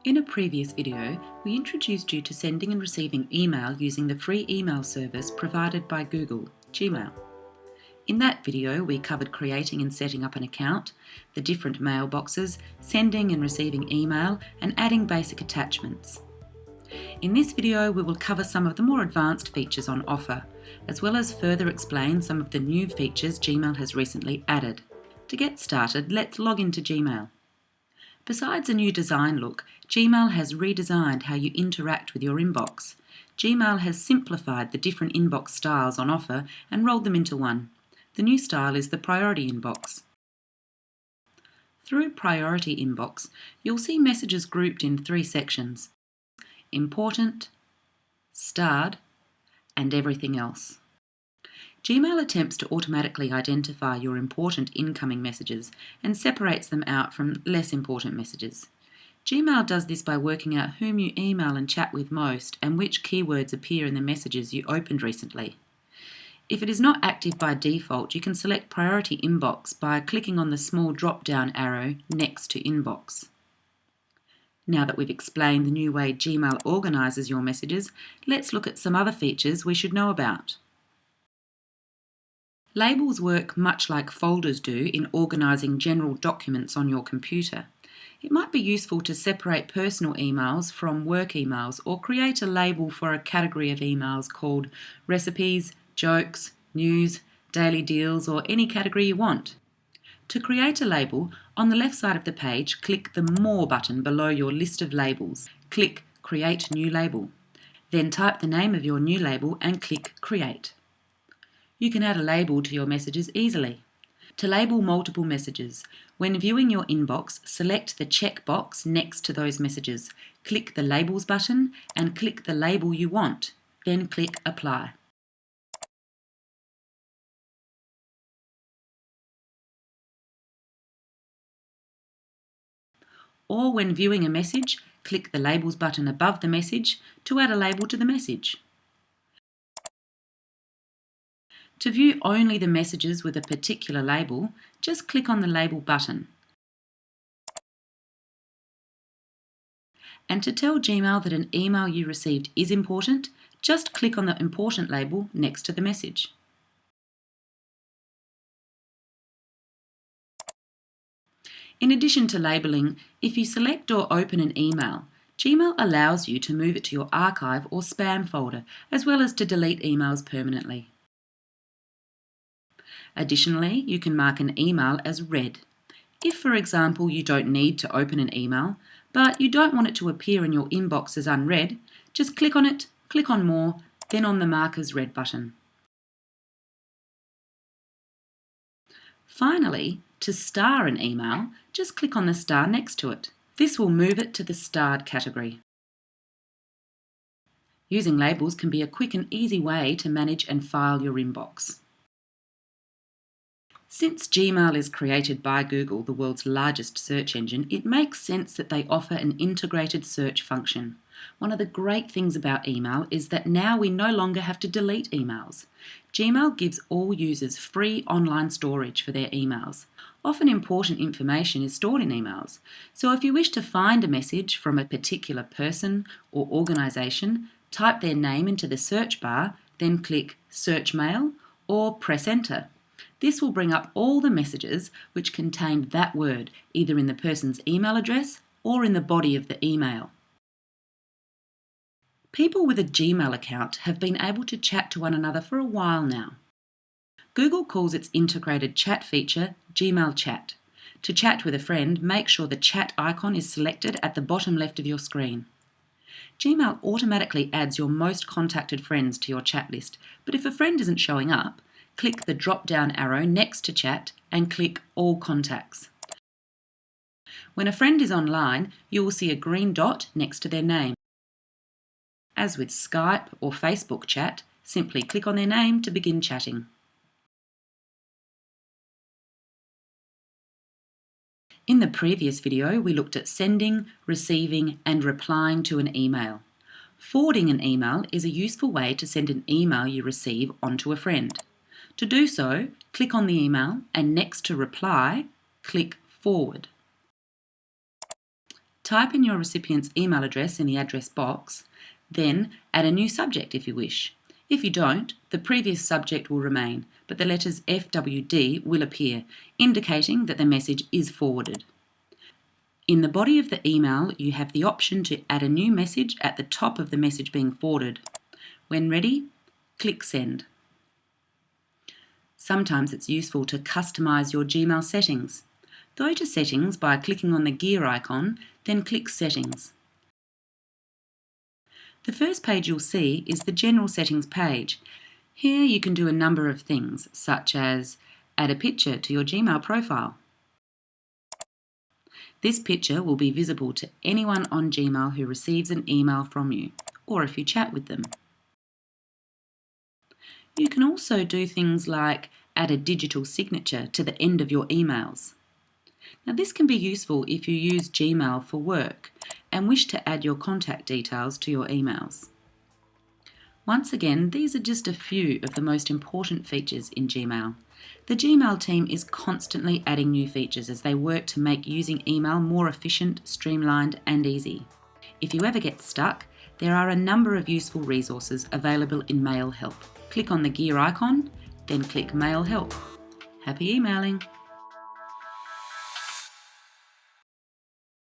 In a previous video, we introduced you to sending and receiving email using the free email service provided by Google, Gmail. In that video, we covered creating and setting up an account, the different mailboxes, sending and receiving email, and adding basic attachments. In this video, we will cover some of the more advanced features on offer, as well as further explain some of the new features Gmail has recently added. To get started, let's log into Gmail. Besides a new design look, Gmail has redesigned how you interact with your inbox. Gmail has simplified the different inbox styles on offer and rolled them into one. The new style is the Priority Inbox. Through Priority Inbox, you'll see messages grouped in 3 sections: Important, Starred, and Everything Else. Gmail attempts to automatically identify your important incoming messages and separates them out from less important messages. Gmail does this by working out whom you email and chat with most and which keywords appear in the messages you opened recently. If it is not active by default, you can select Priority Inbox by clicking on the small drop-down arrow next to Inbox. Now that we've explained the new way Gmail organises your messages, let's look at some other features we should know about. Labels work much like folders do in organising general documents on your computer. It might be useful to separate personal emails from work emails or create a label for a category of emails called recipes, jokes, news, daily deals, or any category you want. To create a label, on the left side of the page, click the More button below your list of labels. Click Create New Label. Then type the name of your new label and click Create. You can add a label to your messages easily. To label multiple messages, when viewing your inbox, select the checkbox next to those messages. Click the Labels button and click the label you want, then click Apply. Or when viewing a message, click the Labels button above the message to add a label to the message. To view only the messages with a particular label, just click on the Label button. And to tell Gmail that an email you received is important, just click on the Important label next to the message. In addition to labelling, if you select or open an email, Gmail allows you to move it to your archive or spam folder, as well as to delete emails permanently. Additionally, you can mark an email as read. If, for example, you don't need to open an email, but you don't want it to appear in your inbox as unread, just click on it, click on More, then on the Mark as Read button. Finally, to star an email, just click on the star next to it. This will move it to the starred category. Using labels can be a quick and easy way to manage and file your inbox. Since Gmail is created by Google, the world's largest search engine, it makes sense that they offer an integrated search function. One of the great things about email is that now we no longer have to delete emails. Gmail gives all users free online storage for their emails. Often important information is stored in emails, so if you wish to find a message from a particular person or organisation, type their name into the search bar, then click Search Mail or press Enter. This will bring up all the messages which contained that word, either in the person's email address or in the body of the email. People with a Gmail account have been able to chat to one another for a while now. Google calls its integrated chat feature Gmail Chat. To chat with a friend, make sure the chat icon is selected at the bottom left of your screen. Gmail automatically adds your most contacted friends to your chat list, but if a friend isn't showing up, click the drop-down arrow next to Chat and click All Contacts. When a friend is online, you will see a green dot next to their name. As with Skype or Facebook chat, simply click on their name to begin chatting. In the previous video, we looked at sending, receiving, and replying to an email. Forwarding an email is a useful way to send an email you receive onto a friend. To do so, click on the email and next to Reply, click Forward. Type in your recipient's email address in the address box, then add a new subject if you wish. If you don't, the previous subject will remain, but the letters FWD will appear, indicating that the message is forwarded. In the body of the email, you have the option to add a new message at the top of the message being forwarded. When ready, click Send. Sometimes it's useful to customize your Gmail settings. Go to Settings by clicking on the gear icon, then click Settings. The first page you'll see is the General Settings page. Here you can do a number of things, such as add a picture to your Gmail profile. This picture will be visible to anyone on Gmail who receives an email from you, or if you chat with them. You can also do things like add a digital signature to the end of your emails. Now, this can be useful if you use Gmail for work and wish to add your contact details to your emails. Once again, these are just a few of the most important features in Gmail. The Gmail team is constantly adding new features as they work to make using email more efficient, streamlined and easy. If you ever get stuck, there are a number of useful resources available in Mail Help. Click on the gear icon, then click Mail Help. Happy emailing!